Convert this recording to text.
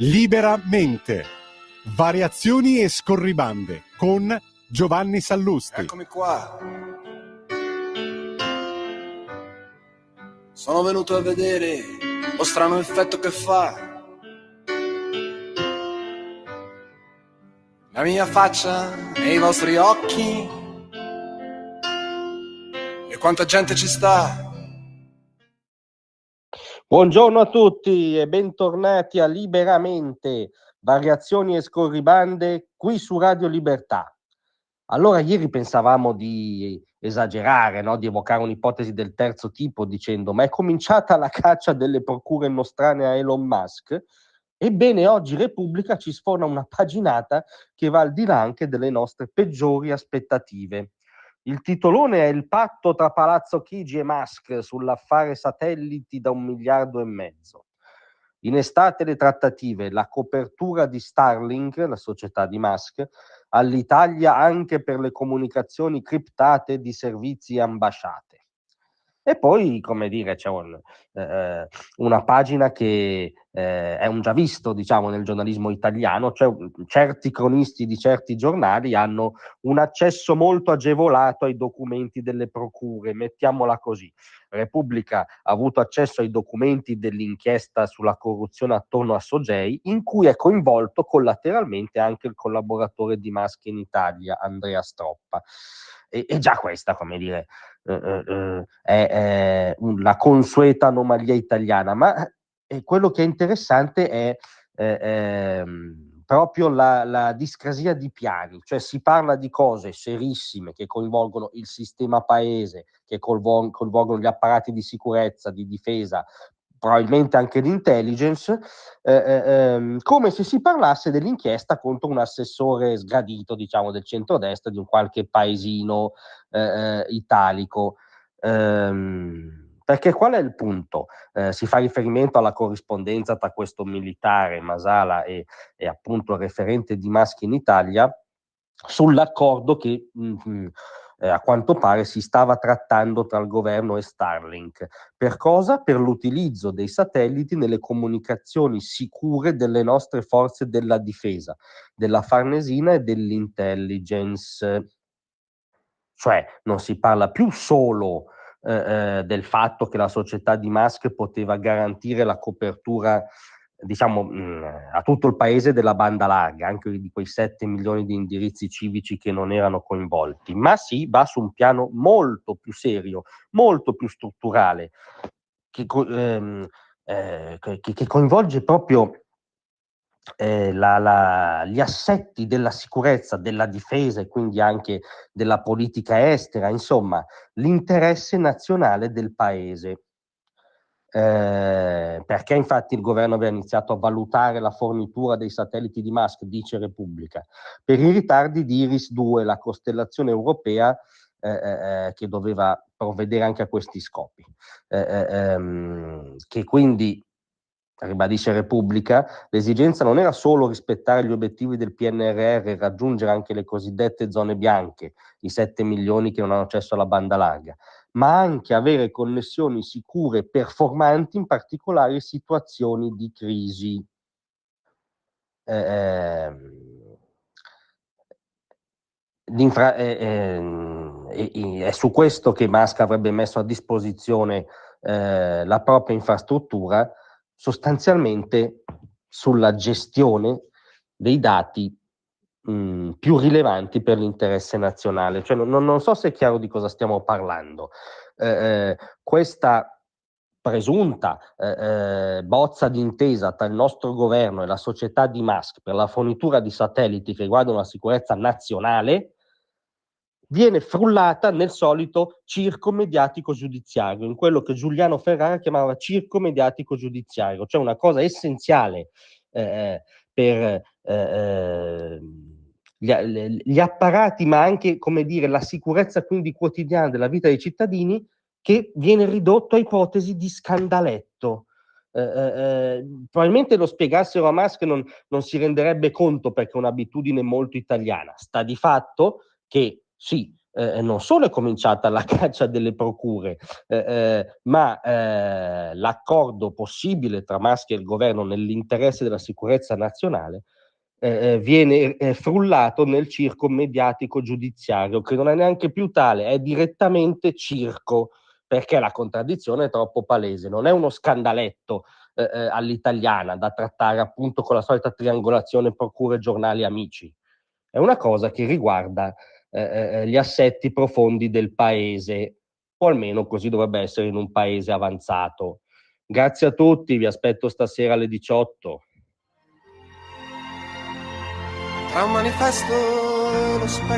Liberamente. Variazioni e scorribande con Giovanni Sallusti. Eccomi qua. Sono venuto a vedere lo strano effetto che fa la mia faccia nei vostri occhi e quanta gente ci sta. Buongiorno a tutti e bentornati a Liberamente, variazioni e scorribande qui su Radio Libertà. Allora, ieri pensavamo di esagerare, no? Di evocare un'ipotesi del terzo tipo dicendo ma è cominciata la caccia delle procure nostrane a Elon Musk? Ebbene, oggi Repubblica ci sforna una paginata che va al di là anche delle nostre peggiori aspettative. Il titolone è il patto tra Palazzo Chigi e Musk sull'affare satelliti da 1,5 miliardi. In estate le trattative, la copertura di Starlink, la società di Musk, all'Italia anche per le comunicazioni criptate di servizi e ambasciate. E poi, come dire, c'è una pagina che è un già visto, diciamo, nel giornalismo italiano, cioè certi cronisti di certi giornali hanno un accesso molto agevolato ai documenti delle procure, mettiamola così. Repubblica ha avuto accesso ai documenti dell'inchiesta sulla corruzione attorno a Sogei, in cui è coinvolto collateralmente anche il collaboratore di Musk in Italia, Andrea Stroppa. E già questa, come dire, è la consueta anomalia italiana, ma quello che è interessante è proprio la discrasia di piani, cioè si parla di cose serissime che coinvolgono il sistema paese, che coinvolgono gli apparati di sicurezza, di difesa, probabilmente anche l'intelligence, come se si parlasse dell'inchiesta contro un assessore sgradito, diciamo, del centrodestra di un qualche paesino italico. Perché qual è il punto? Si fa riferimento alla corrispondenza tra questo militare, Masala, e appunto il referente di Musk in Italia, sull'accordo che a quanto pare si stava trattando tra il governo e Starlink. Per cosa? Per l'utilizzo dei satelliti nelle comunicazioni sicure delle nostre forze della difesa, della Farnesina e dell'intelligence. Cioè non si parla più solo del fatto che la società di Musk poteva garantire la copertura, diciamo, a tutto il paese della banda larga, anche di quei 7 milioni di indirizzi civici che non erano coinvolti, ma si va su un piano molto più serio, molto più strutturale, che coinvolge proprio gli assetti della sicurezza, della difesa e quindi anche della politica estera, insomma, l'interesse nazionale del paese. Perché infatti il governo aveva iniziato a valutare la fornitura dei satelliti di Musk, dice Repubblica, per i ritardi di Iris-2, la costellazione europea che doveva provvedere anche a questi scopi, che quindi, ribadisce Repubblica, l'esigenza non era solo rispettare gli obiettivi del PNRR e raggiungere anche le cosiddette zone bianche, i 7 milioni che non hanno accesso alla banda larga, ma anche avere connessioni sicure e performanti in particolari situazioni di crisi. È su questo che Musk avrebbe messo a disposizione la propria infrastruttura, sostanzialmente sulla gestione dei dati più rilevanti per l'interesse nazionale. Cioè, non so se è chiaro di cosa stiamo parlando. Questa presunta bozza di intesa tra il nostro governo e la società di Musk per la fornitura di satelliti che riguardano la sicurezza nazionale viene frullata nel solito circo mediatico giudiziario, in quello che Giuliano Ferrara chiamava circo mediatico giudiziario, cioè una cosa essenziale per gli apparati, ma anche, come dire, la sicurezza quindi quotidiana della vita dei cittadini, che viene ridotto a ipotesi di scandaletto. Probabilmente lo spiegassero a Musk non si renderebbe conto, perché è un'abitudine molto italiana. Sta di fatto che sì, non solo è cominciata la caccia delle procure, ma l'accordo possibile tra Muschi e il governo nell'interesse della sicurezza nazionale viene frullato nel circo mediatico giudiziario, che non è neanche più tale, è direttamente circo, perché la contraddizione è troppo palese, non è uno scandaletto all'italiana da trattare appunto con la solita triangolazione procure, giornali, amici. È una cosa che riguarda gli assetti profondi del paese, o almeno così dovrebbe essere in un paese avanzato. Grazie a tutti, vi aspetto stasera alle 18. Tra un manifesto e lo specchio